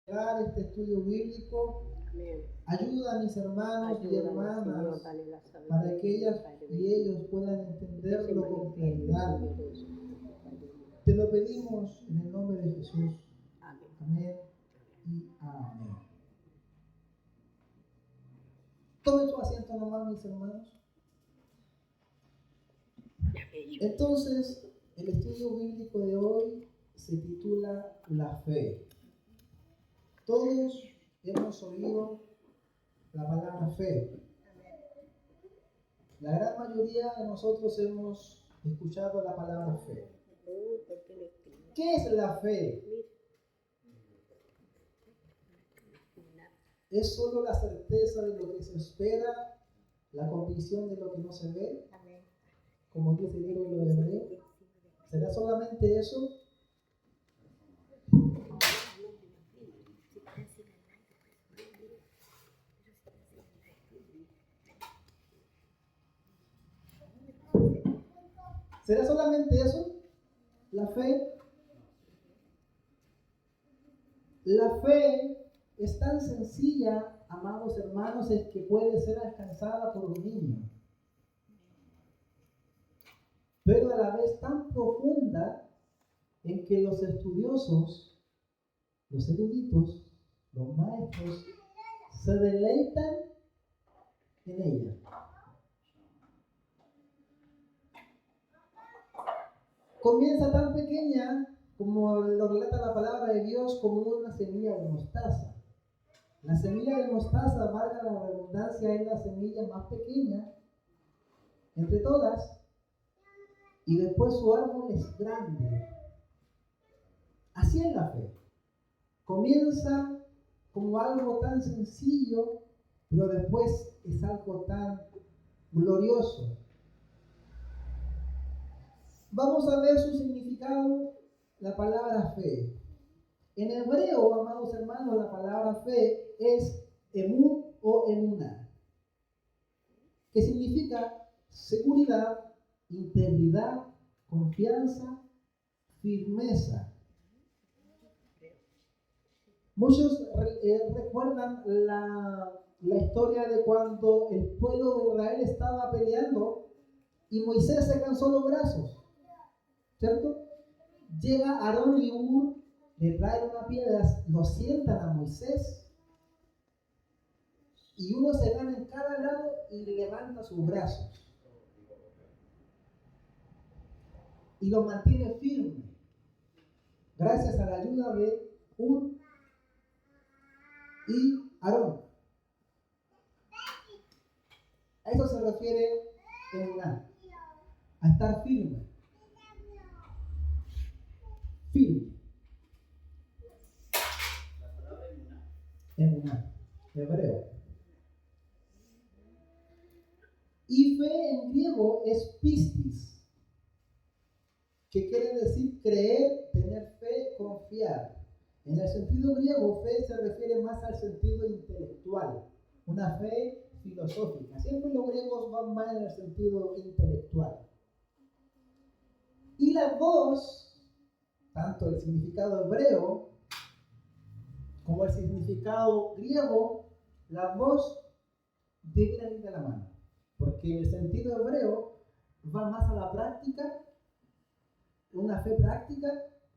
este estudio bíblico. Amén. Ayuda a mis hermanos y hermanas Señor, dale la sabiduría, para que ellas Padre y bendito. ellos puedan entenderlo Que se con manifieste claridad. tu Dios, Padre bendito. Te lo pedimos en el nombre de Jesús. Amén. Amén y amén. Tomen su asiento nomás, mis hermanos. Entonces, el estudio bíblico de hoy se titula La fe. Todos hemos oído la palabra fe. La gran mayoría de nosotros hemos escuchado la palabra fe. ¿Qué es la fe? ¿Es solo la certeza de lo que se espera, la convicción de lo que no se ve? Como dice el libro de Hebreos. ¿Será solamente eso? ¿Será solamente eso? La fe. La fe es tan sencilla, amados hermanos, es que puede ser alcanzada por un niño. Pero a la vez tan profunda en que los estudiosos, los eruditos, los maestros, se deleitan en ella. Comienza tan pequeña como lo relata la palabra de Dios, como una semilla de mostaza. La semilla de mostaza, valga la redundancia, es la semilla más pequeña entre todas, y después su árbol es grande. Así es la fe. Comienza como algo tan sencillo, pero después es algo tan glorioso. Vamos a ver su significado, la palabra fe. En hebreo, amados hermanos, la palabra fe es emun o emuná, que significa seguridad, integridad, confianza, firmeza. Muchos recuerdan la historia de cuando el pueblo de Israel estaba peleando y Moisés se cansó los brazos, ¿cierto? Llega Aarón y Hur, le traen una piedra, lo sientan a Moisés y uno se gana en cada lado y levanta sus brazos y lo mantiene firme gracias a la ayuda de Hur y Aarón. A eso se refiere emuná, a estar firme. Firme. Emuná, hebreo. Y fe en griego es pistis, que quiere decir creer, tener fe, confiar. En el sentido griego, fe se refiere más al sentido intelectual, una fe filosófica. Siempre los griegos van más en el sentido intelectual. Y las dos, tanto el significado hebreo como el significado griego, las dos deben ir de la mano. Porque el sentido hebreo va más a la práctica, una fe práctica,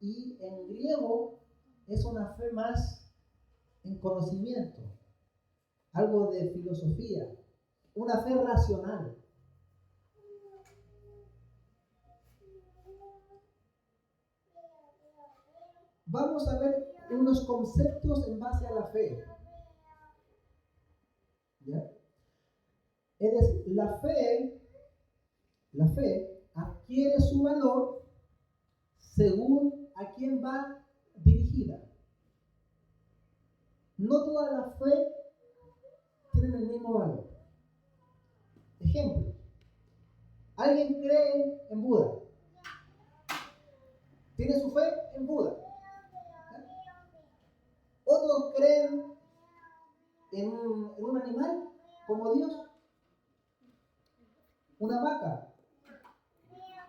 y en griego es una fe más en conocimiento, algo de filosofía, una fe racional. Vamos a ver unos conceptos en base a la fe. ¿Ya? Es decir, la fe adquiere su valor según a quién va dirigida. No toda la fe tiene el mismo valor. Ejemplo, alguien cree en Buda. Tiene su fe en Buda. Otros creen en un animal como Dios, una vaca,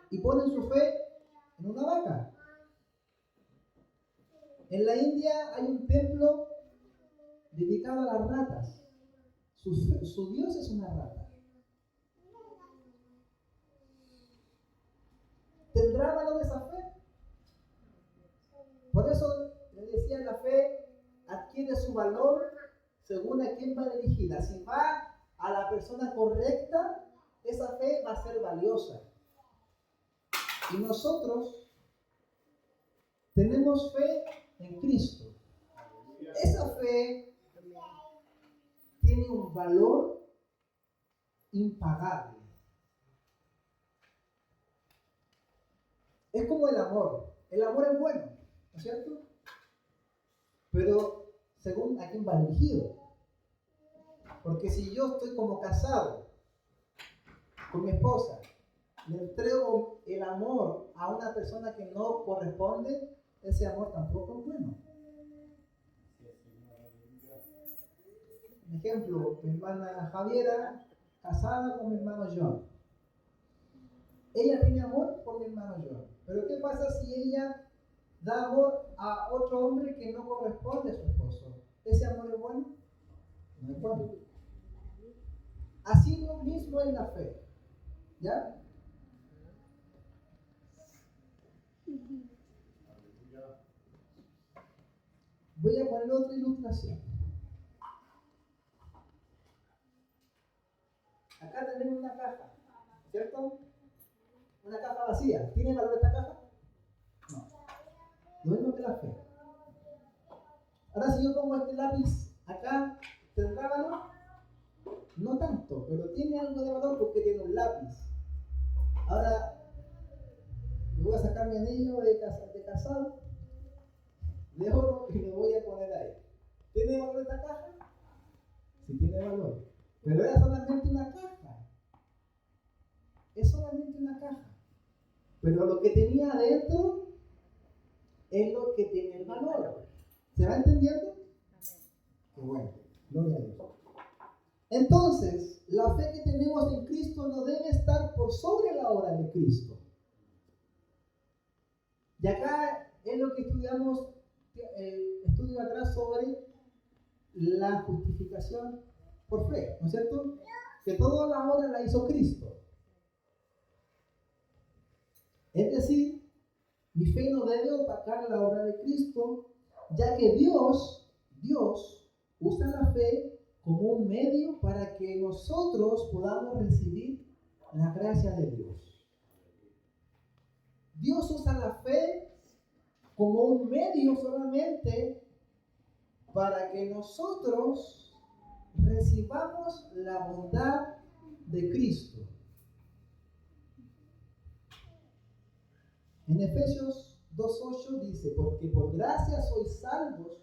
y ponen su fe en una vaca. En la India hay un templo dedicado a las ratas. Su Dios es una rata. ¿Tendrá valor esa fe? Por eso le decía, la fe adquiere su valor según a quién va dirigida. Si va a la persona correcta, esa fe va a ser valiosa. Y nosotros tenemos fe en Cristo. Esa fe tiene un valor impagable. Es como el amor. El amor es bueno, ¿no es cierto? Pero según a quién va dirigido. Porque si yo estoy como casado con mi esposa, le entrego el amor a una persona que no corresponde, ese amor tampoco es bueno. Por ejemplo, mi hermana Javiera, casada con mi hermano John. Ella tiene amor por mi hermano John. Pero ¿qué pasa si ella da amor a otro hombre que no corresponde a su esposo? ¿Ese amor es bueno? No es bueno. Así lo mismo es la fe. ¿Ya? Voy a poner otra ilustración. Acá tenemos una caja, ¿cierto? Una caja vacía. ¿Tiene valor esta caja? No. Lo mismo que la fe. Ahora, si yo pongo este lápiz acá, ¿tendrá valor? No tanto, pero tiene algo de valor porque tiene un lápiz. Ahora, me voy a sacar mi anillo de casado de oro y lo voy a poner ahí. ¿Tiene valor esta caja? Sí, tiene valor. Pero era solamente una caja. Es solamente una caja. Pero lo que tenía adentro es lo que tiene el valor. ¿Se va entendiendo? Qué bueno, gloria a Dios. Entonces, la fe que tenemos en Cristo no debe estar por sobre la obra de Cristo. Y acá es lo que estudiamos, estudio atrás sobre la justificación por fe, ¿no es cierto? Que toda la obra la hizo Cristo. Es decir, mi fe no debe opacar la obra de Cristo, ya que Dios usa la fe como un medio para que nosotros podamos recibir la gracia de Dios. Dios usa la fe como un medio solamente para que nosotros recibamos la bondad de Cristo. En Efesios 2:8 dice, porque por gracia sois salvos,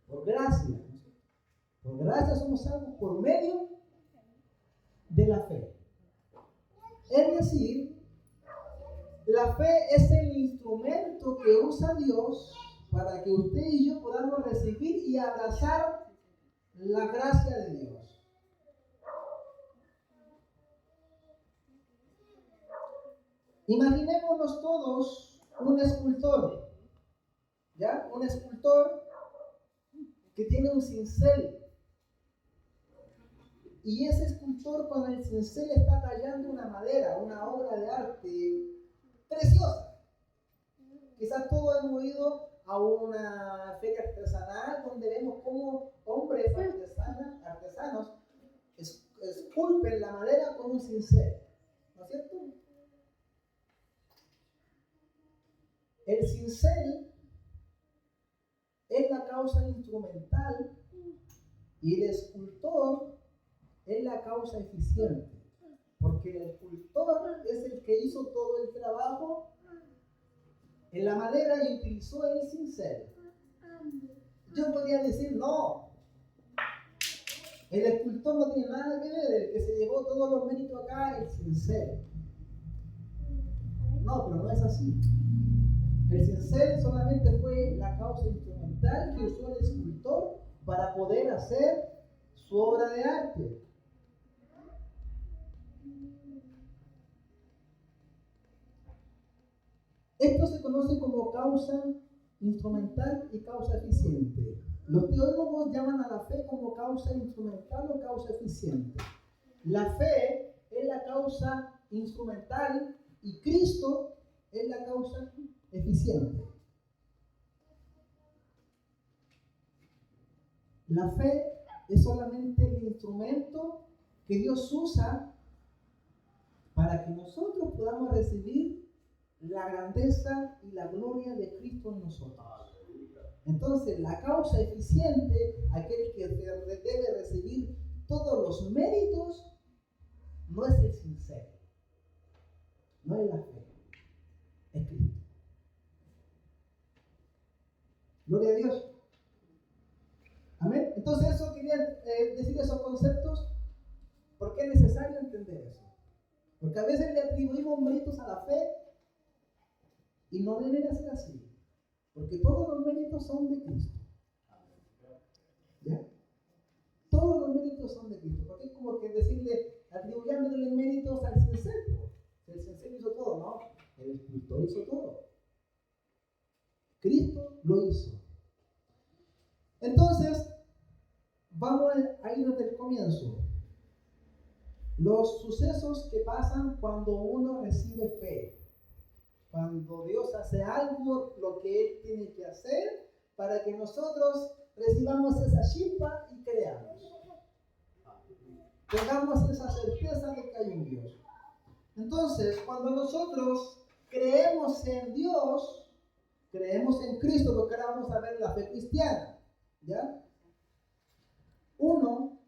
por gracia somos salvos por medio de la fe. Es decir, la fe es el instrumento que usa Dios para que usted y yo podamos recibir y abrazar la gracia de Dios. Imaginémonos todos un escultor, ¿ya? Un escultor que tiene un cincel. Y ese escultor con el cincel está tallando una madera, una obra de arte preciosa. Quizás todos hemos ido a una feria artesanal donde vemos cómo hombres artesanos esculpen la madera con un cincel. ¿No es cierto? El cincel es la causa instrumental y el escultor es la causa eficiente. Porque el escultor es el que hizo todo el trabajo en la madera y utilizó el cincel. Yo podría decir, no, el escultor no tiene nada que ver, el que se llevó todos los méritos acá es el cincel. No, pero no es así. El cincel solamente fue la causa instrumental que usó el escultor para poder hacer su obra de arte. Esto se conoce como causa instrumental y causa eficiente. Los teólogos llaman a la fe como causa instrumental o causa eficiente. La fe es la causa instrumental y Cristo es la causa eficiente. La fe es solamente el instrumento que Dios usa para que nosotros podamos recibir la grandeza y la gloria de Cristo en nosotros. Entonces, la causa eficiente, aquel que debe recibir todos los méritos, no es el sincero, no es la fe, es Cristo. Gloria a Dios. Amén. Entonces, eso quería decir esos conceptos, porque es necesario entender eso. Porque a veces le atribuimos méritos a la fe y no debería ser así. Porque todos los méritos son de Cristo. ¿Ya? Todos los méritos son de Cristo. Porque es como que decirle, atribuyéndole méritos al sincero. El sincero hizo todo, ¿no? El escritor hizo todo. Cristo lo hizo. Entonces, vamos a ir desde el comienzo. Los sucesos que pasan cuando uno recibe fe. Cuando Dios hace algo, lo que Él tiene que hacer para que nosotros recibamos esa chispa y creamos. Tengamos esa certeza de que hay un Dios. Entonces, cuando nosotros creemos en Dios, creemos en Cristo, porque ahora vamos a ver la fe cristiana. ¿Ya? Uno,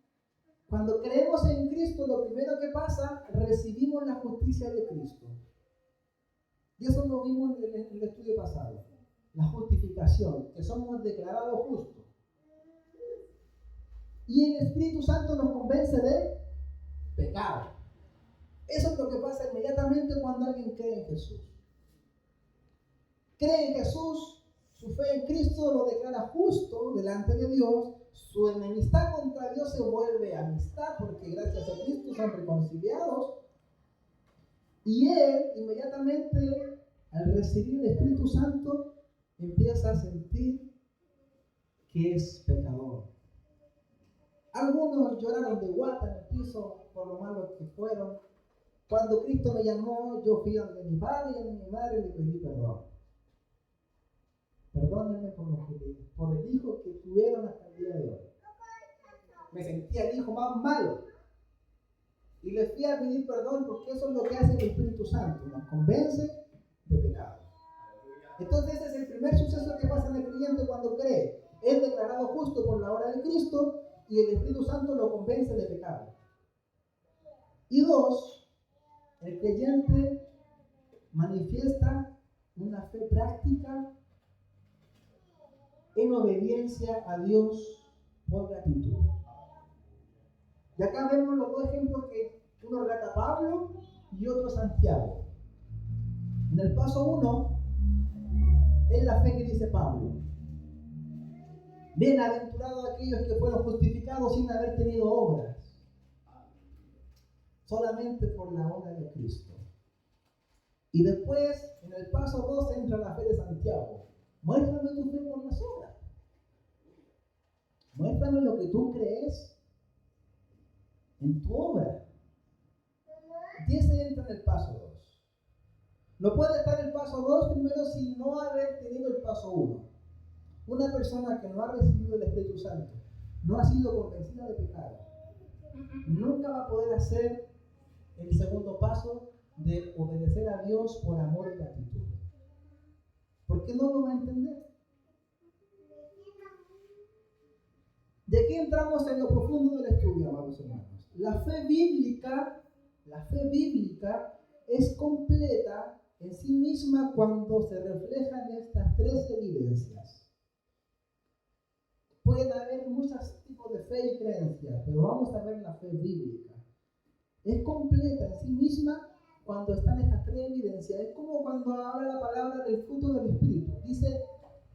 cuando creemos en Cristo, lo primero que pasa, recibimos la justicia de Cristo. Y eso lo vimos en el estudio pasado. La justificación, que somos declarados justos. Y el Espíritu Santo nos convence de pecado. Eso es lo que pasa inmediatamente cuando alguien cree en Jesús. Cree en Jesús, su fe en Cristo lo declara justo delante de Dios. Su enemistad contra Dios se vuelve amistad, porque gracias a Cristo son reconciliados. Y él, inmediatamente, al recibir el Espíritu Santo, empieza a sentir que es pecador. Algunos lloraron de guata en el piso por lo malos que fueron. Cuando Cristo me llamó, yo fui a mi padre y a mi madre y le pedí perdón. Perdónenme por el hijo que tuvieron hasta el día de hoy. Me sentía el hijo más malo. Y les fui a pedir perdón porque eso es lo que hace el Espíritu Santo. Nos convence de pecado. Entonces ese es el primer suceso que pasa en el creyente cuando cree. Es declarado justo por la obra de Cristo y el Espíritu Santo lo convence de pecado. Y dos, el creyente manifiesta una fe práctica en obediencia a Dios por gratitud. Y acá vemos los dos ejemplos que uno relata Pablo y otro Santiago. En el paso 1 es la fe que dice Pablo. Bienaventurados aquellos que fueron justificados sin haber tenido obras, solamente por la obra de Cristo. Y después, en el paso 2 entra la fe de Santiago. Muéstrame tu fe por las obras. Muéstrame lo que tú crees en tu obra. Y ese entra en el paso 2. No puede estar el paso 2 primero sin no haber tenido el paso 1. Una persona que no ha recibido el Espíritu Santo, no ha sido convencida de pecado, nunca va a poder hacer el segundo paso de obedecer a Dios por amor y gratitud. ¿Por qué no lo va a entender? De aquí entramos en lo profundo del estudio, amados hermanos. La fe bíblica es completa en sí misma cuando se reflejan estas tres evidencias. Pueden haber muchos tipos de fe y creencias, pero vamos a ver la fe bíblica. Es completa en sí misma cuando están estas tres evidencias. Es como cuando habla la palabra del fruto del Espíritu. Dice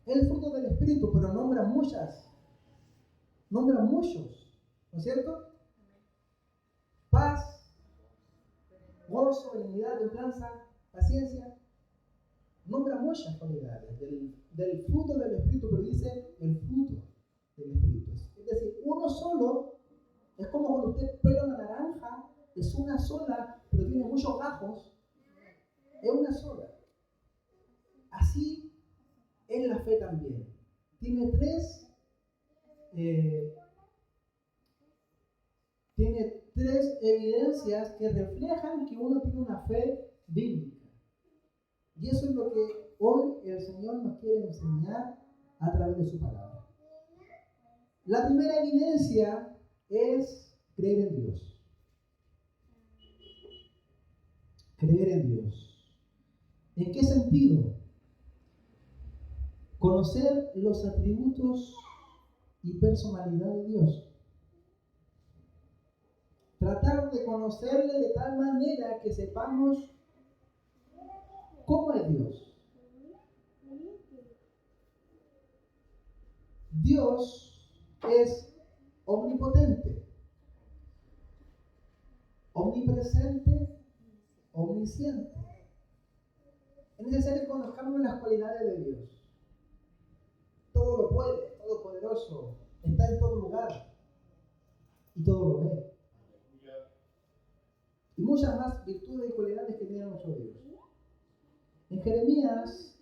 el fruto del Espíritu, pero nombra muchos, ¿no es cierto? Paz, gozo, benignidad, templanza, paciencia. Nombra muchas cualidades del fruto del Espíritu, pero dice el fruto. del Espíritu. Es decir, uno solo es como cuando usted pela una naranja, es una sola, pero tiene muchos gajos, es una sola. Así es la fe también. Tiene tres evidencias que reflejan que uno tiene una fe bíblica. Y eso es lo que hoy el Señor nos quiere enseñar a través de su palabra. La primera evidencia es creer en Dios. Creer en Dios. ¿En qué sentido? Conocer los atributos y personalidad de Dios. Tratar de conocerle de tal manera que sepamos cómo es Dios. Dios es omnipotente, omnipresente, omnisciente. Es necesario que conozcamos las cualidades de Dios. Todo lo puede, todopoderoso, está en todo lugar y todo lo ve. Y muchas más virtudes y cualidades que tiene nuestro Dios. En Jeremías,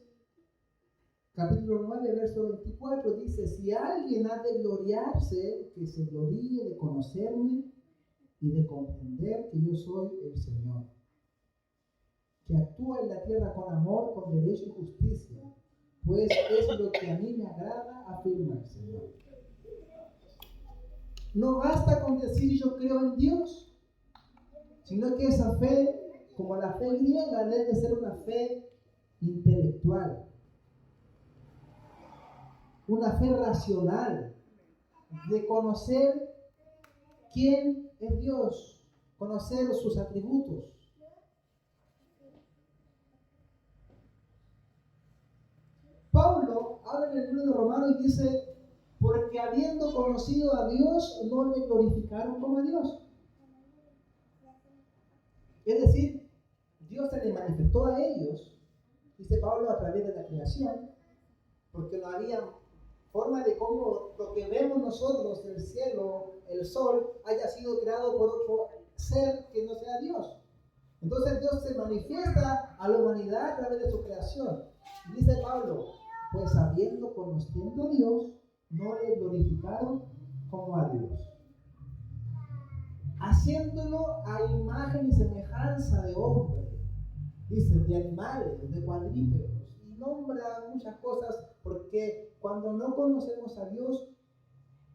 capítulo 9, verso 24, dice: si alguien ha de gloriarse, que se gloríe de conocerme y de comprender que yo soy el Señor, que actúa en la tierra con amor, con derecho y justicia, pues es lo que a mí me agrada, afirma el Señor. No basta con decir yo creo en Dios, sino que esa fe, como la fe griega, debe ser una fe intelectual, una fe racional, de conocer quién es Dios, conocer sus atributos. Pablo habla en el libro de Romanos y dice: porque habiendo conocido a Dios, no le glorificaron como a Dios. Es decir, Dios se le manifestó a ellos, dice Pablo, a través de la creación, porque no había forma de cómo lo que vemos nosotros, el cielo, el sol, haya sido creado por otro ser que no sea Dios. Entonces Dios se manifiesta a la humanidad a través de su creación. Y dice Pablo: pues habiendo conocido a Dios, no le glorificaron como a Dios, haciéndolo a imagen y semejanza de hombre, dice, de animales, de cuadrúpedos, y nombra muchas cosas, porque cuando no conocemos a Dios,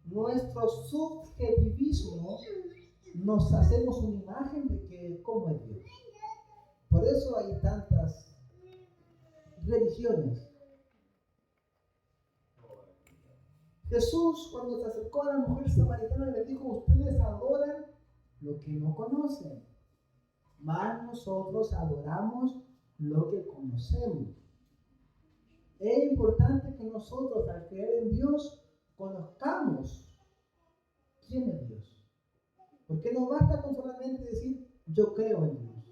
nuestro subjetivismo, nos hacemos una imagen de que cómo es Dios. Por eso hay tantas religiones. Jesús, cuando se acercó a la mujer samaritana, le dijo: ustedes adoran lo que no conocen, mas nosotros adoramos lo que conocemos. Es importante que nosotros, al creer en Dios, conozcamos quién es Dios. Porque no basta con solamente decir yo creo en Dios.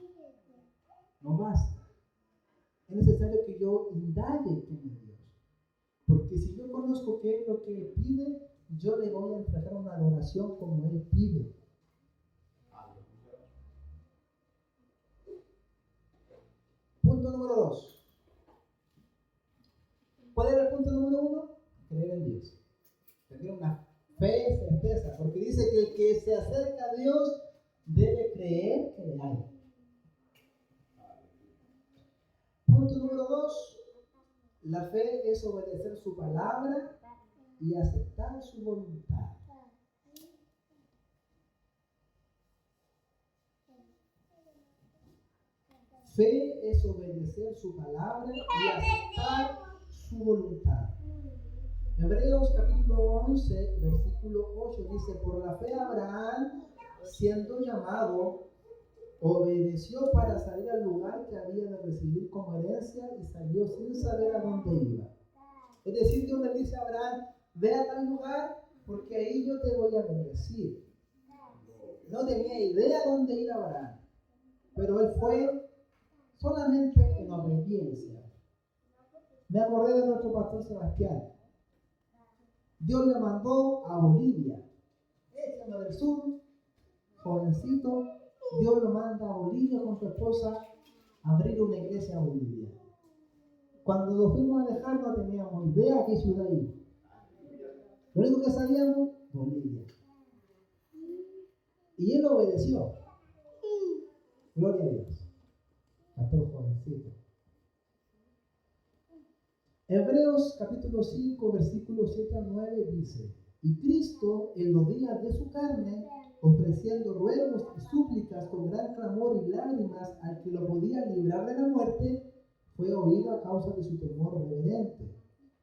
No basta. Es necesario que yo indague quién es Dios. Porque si yo conozco qué es lo que Él pide, yo le voy a entregar una adoración como Él pide. Punto número 2. ¿Cuál era el punto número 1? Creer en Dios. Tener una fe, certeza. Porque dice que el que se acerca a Dios debe creer que le hay. Punto número 2. La fe es obedecer su palabra y aceptar su voluntad. Fe es obedecer su palabra y aceptar su voluntad. Hebreos capítulo 11, versículo 8 dice: por la fe Abraham, siendo llamado, obedeció para salir al lugar que había de recibir como herencia y salió sin saber a dónde iba. Es decir, Dios le dice a Abraham: ve a tal lugar porque ahí yo te voy a bendecir. No tenía idea dónde ir Abraham, pero él fue solamente en obediencia. Me acordé de nuestro pastor Sebastián. Dios le mandó a Bolivia. Échame del sur, jovencito. Dios lo manda a Bolivia con su esposa a abrir una iglesia a Bolivia. Cuando lo fuimos a dejar no teníamos idea a qué ciudad ir. Lo único que sabíamos, Bolivia. Y él obedeció. Gloria a Dios. Pastor jovencito. Hebreos capítulo 5, versículos 7 al 9 dice: y Cristo en los días de su carne, ofreciendo ruegos y súplicas con gran clamor y lágrimas al que lo podía librar de la muerte, fue oído a causa de su temor reverente.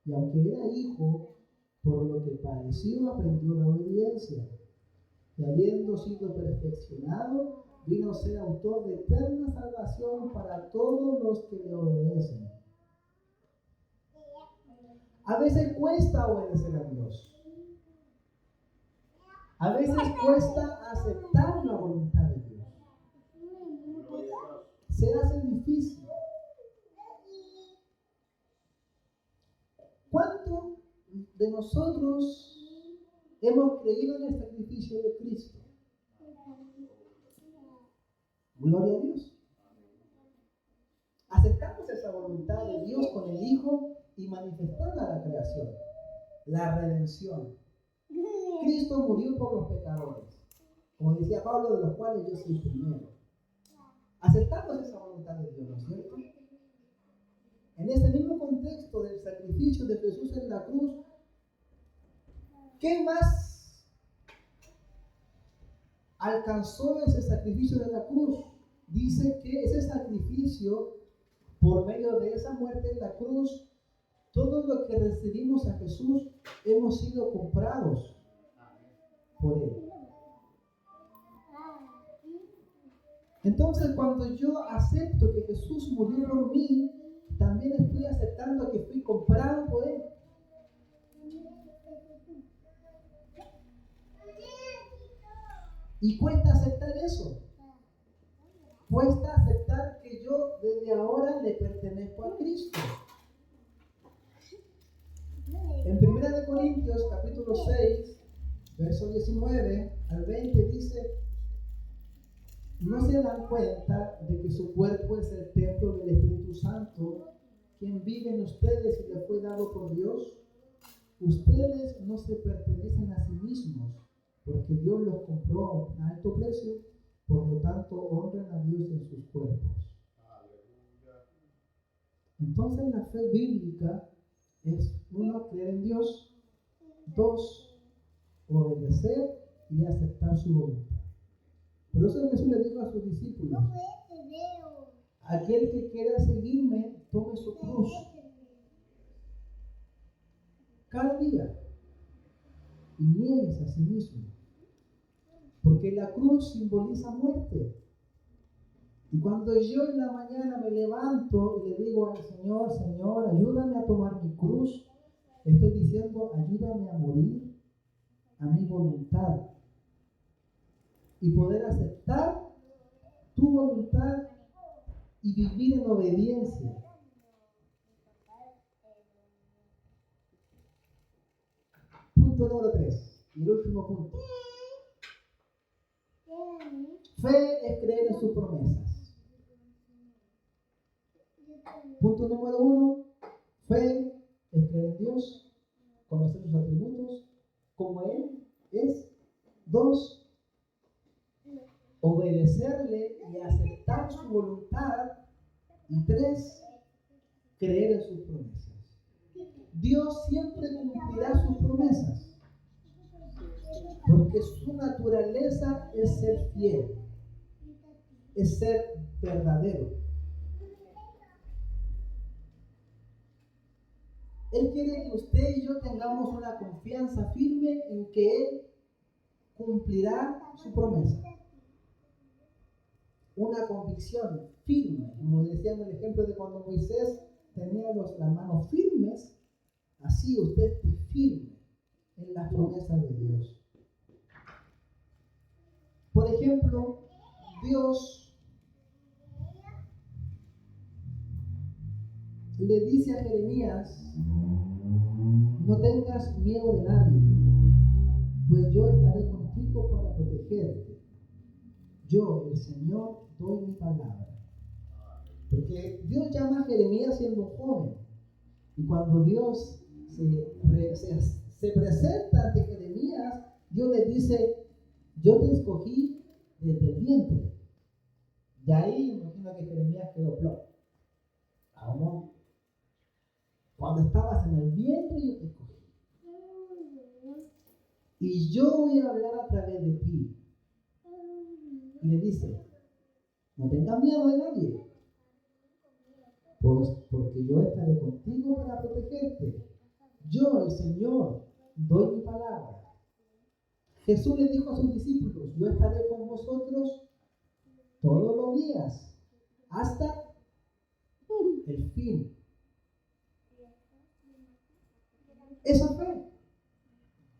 Y aunque era hijo, por lo que padeció aprendió la obediencia. Y habiendo sido perfeccionado, vino a ser autor de eterna salvación para todos los que le obedecen. A veces cuesta obedecer a Dios. A veces cuesta aceptar la voluntad de Dios. Se hace difícil. ¿Cuánto de nosotros hemos creído en el sacrificio de Cristo? Gloria a Dios. Aceptamos esa voluntad de Dios con el Hijo y manifestarla a la creación, la redención. Cristo murió por los pecadores, como decía Pablo, de los cuales yo soy primero. Aceptamos esa voluntad de Dios, ¿no es cierto? En este mismo contexto del sacrificio de Jesús en la cruz, ¿qué más alcanzó ese sacrificio de la cruz? Dice que ese sacrificio, por medio de esa muerte en la cruz, todo lo que recibimos a Jesús hemos sido comprados por Él. Entonces, cuando yo acepto que Jesús murió por mí, también estoy aceptando que fui comprado por Él. Y cuesta aceptar eso. Cuesta aceptar que yo desde ahora le pertenezco a Cristo. En 1 Corintios capítulo 6, verso 19 al 20 dice: ¿no se dan cuenta de que su cuerpo es el templo del Espíritu Santo, quien vive en ustedes y le fue dado por Dios? Ustedes no se pertenecen a sí mismos, porque Dios los compró a un alto precio, por lo tanto honren a Dios en sus cuerpos. Entonces la fe bíblica es: 1, creer en Dios; 2, obedecer y aceptar su voluntad. Por eso Jesús le dijo a sus discípulos: aquel que quiera seguirme, tome su cruz cada día y nieguese a sí mismo, porque la cruz simboliza muerte. Y cuando yo en la mañana me levanto y le digo al Señor: Señor, ayúdame a tomar mi cruz, estoy diciendo: ayúdame a morir a mi voluntad y poder aceptar tu voluntad y vivir en obediencia. Punto número 3, y el último punto. Fe es creer en sus promesas. Punto número 1, fe es creer en Dios, conocer sus atributos, como Él es. 2, obedecerle y aceptar su voluntad. Y 3, creer en sus promesas. Dios siempre cumplirá sus promesas, porque su naturaleza es ser fiel, es ser verdadero. Él quiere que usted y yo tengamos una confianza firme en que Él cumplirá su promesa. Una convicción firme, como decíamos el ejemplo de cuando Moisés tenía las manos firmes, así usted esté firme en las promesas de Dios. Por ejemplo, Dios le dice a Jeremías: no tengas miedo de nadie, pues yo estaré contigo para protegerte. Yo, el Señor, doy mi palabra. Porque Dios llama a Jeremías siendo un joven. Y cuando Dios se presenta ante Jeremías, Dios le dice, yo te escogí desde el vientre. Y ahí imagino que Jeremías quedó plop. ¿Cómo? Cuando estabas en el vientre yo te escogí. Y yo voy a hablar a través de ti. Y le dice, no tengas miedo de nadie. Pues porque yo estaré contigo para protegerte. Yo, el Señor, doy mi palabra. Jesús le dijo a sus discípulos, yo estaré con vosotros todos los días, hasta el fin. Esa fe,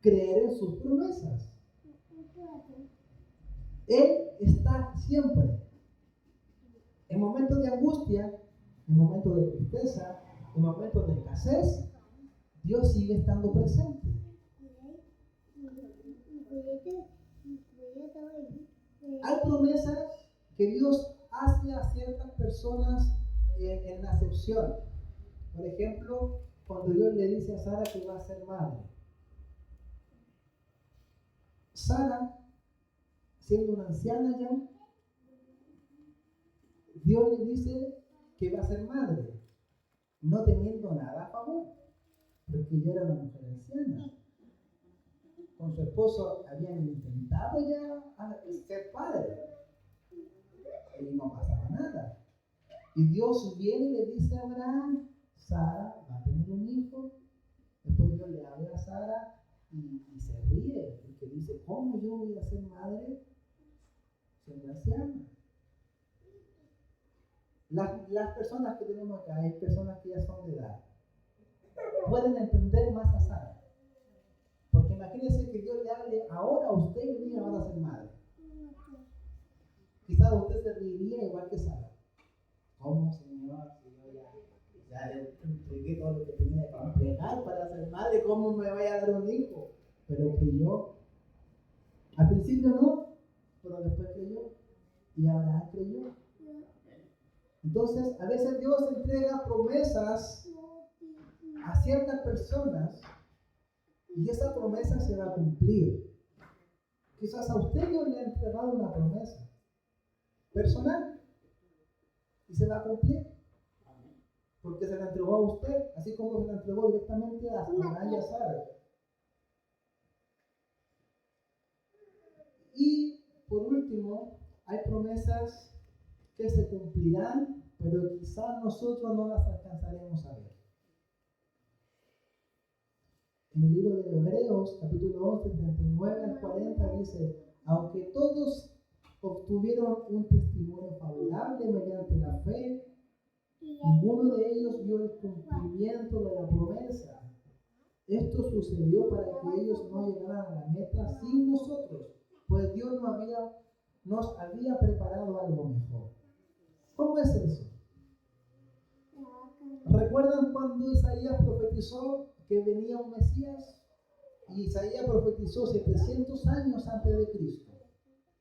creer en sus promesas. Él está siempre. En momentos de angustia, en momentos de tristeza, en momentos de escasez, Dios sigue estando presente. Hay promesas que Dios hace a ciertas personas en la acepción. Por ejemplo, cuando Dios le dice a Sara que va a ser madre. Sara, siendo una anciana ya, Dios le dice que va a ser madre, no teniendo nada a favor, porque ella era una mujer anciana. Con su esposo habían intentado ya ser padre y no pasaba nada. Y Dios viene y le dice a Abraham, Sara va a tener un hijo. Después Dios le habla a Sara y se ríe, porque dice, ¿cómo yo voy a ser madre siendo anciana? Las personas que tenemos acá, hay personas que ya son de edad, pueden entender más a Sara. Porque imagínense que Dios le hable ahora a usted y le diga, van a ser madre. Quizás usted se reiría igual que Sara. ¿Cómo, Señor? Si yo ya le entregué todo lo que tenía que entregar para ser madre, ¿cómo me vaya a dar un hijo? Pero creyó. Al principio no, pero después creyó. Y Abraham creyó. Entonces, a veces Dios entrega promesas a ciertas personas y esa promesa se va a cumplir. Quizás a usted Dios le ha entregado una promesa personal y se va a cumplir. Porque se la entregó a usted, así como se la entregó directamente a Abraham y a Sara. Y por último, hay promesas que se cumplirán, pero quizás nosotros no las alcanzaremos a ver. En el libro de Hebreos, capítulo 11, 39 al 40, dice, aunque todos obtuvieron un testimonio favorable mediante la fe, ninguno de ellos vio el cumplimiento de la promesa. Esto sucedió para que ellos no llegaran a la meta sin nosotros, pues Dios nos había preparado algo mejor. ¿Cómo es eso? ¿Recuerdan cuando Isaías profetizó que venía un Mesías? Y Isaías profetizó 700 años antes de Cristo.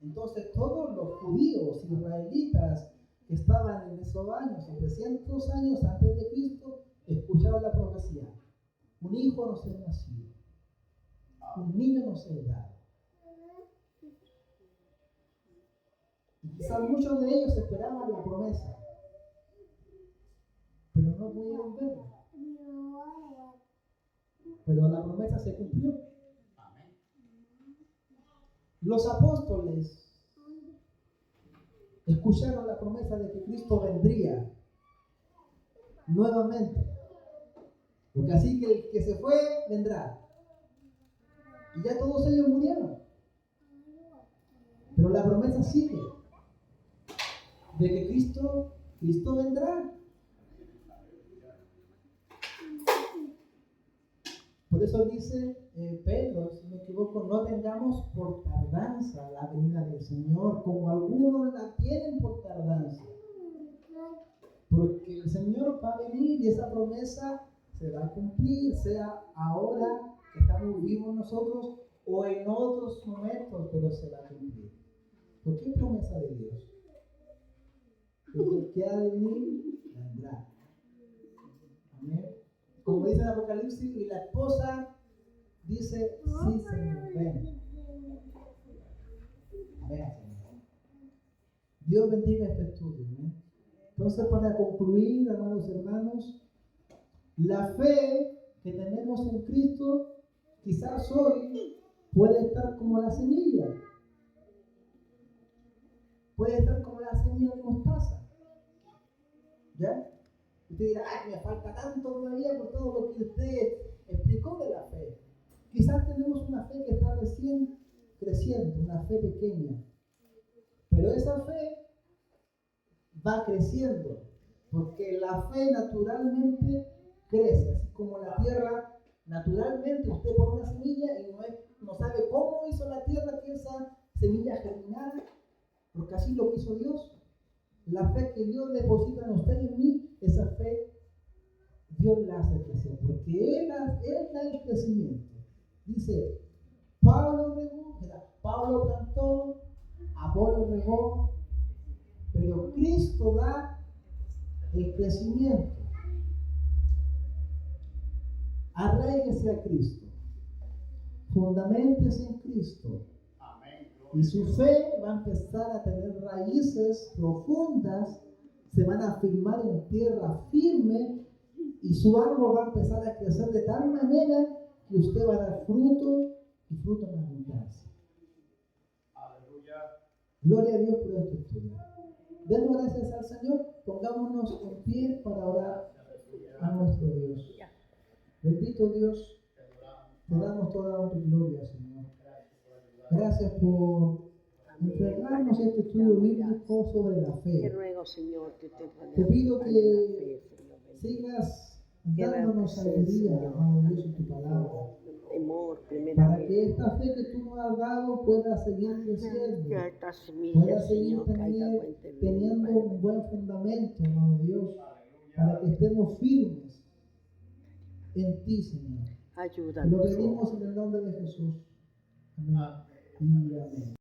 Entonces todos los judíos israelitas que estaban en esos años, 700 años antes de Cristo, escucharon la profecía. Un hijo nos es nacido, un niño nos es dado. Y quizás muchos de ellos esperaban la promesa, pero no pudieron verla. Pero la promesa se cumplió. Los apóstoles escucharon la promesa de que Cristo vendría nuevamente. Porque así que el que se fue, vendrá. Y ya todos ellos murieron. Pero la promesa sigue. De que Cristo vendrá. Por eso dice Pedro, si no me equivoco, no tengamos por tardanza la venida del Señor, como algunos la tienen por tardanza. Porque el Señor va a venir y esa promesa se va a cumplir, sea ahora que estamos vivos nosotros o en otros momentos, pero se va a cumplir. ¿Por qué promesa de Dios? Porque el que ha de venir, vendrá. Amén. Como dice el Apocalipsis, y la esposa dice, sí, Señor, ven. Ven, Señor. Dios bendiga este estudio. ¿No? Entonces, para concluir, amados hermanos, la fe que tenemos en Cristo, quizás hoy puede estar como la semilla. Puede estar como la semilla de mostaza. ¿Ya? Usted dirá, ay, me falta tanto todavía por todo lo que usted explicó de la fe. Quizás tenemos una fe que está recién creciendo, una fe pequeña. Pero esa fe va creciendo, porque la fe naturalmente crece, así como la tierra, naturalmente usted pone una semilla y no sabe cómo hizo la tierra que esa semilla germinara, porque así lo quiso Dios. La fe que Dios deposita en usted y en mí, esa fe Dios la hace crecer, porque Él da el crecimiento. Dice, Pablo plantó, Apolo regó, pero Cristo da el crecimiento. Arráiguese a Cristo, fundamentese en Cristo, y su fe va a empezar a tener raíces profundas, se van a afirmar en tierra firme, y su árbol va a empezar a crecer de tal manera que usted va a dar fruto y fruto en abundancia. Gloria a Dios por este estudio. Demos gracias al Señor, pongámonos en pie para orar a nuestro Dios. Bendito Dios, te damos toda honra y gloria, Señor. Gracias por entregarnos este estudio bíblico sobre la Te fe. ruego, Señor, que Te pido que sigas dándonos sabiduría, amado Dios, en tu palabra, para que esta fe que tú nos has dado pueda seguir creciendo, pueda seguir teniendo un buen fundamento, amado Dios, para que estemos firmes en ti, Señor. Lo pedimos en el nombre de Jesús. Amén y amén.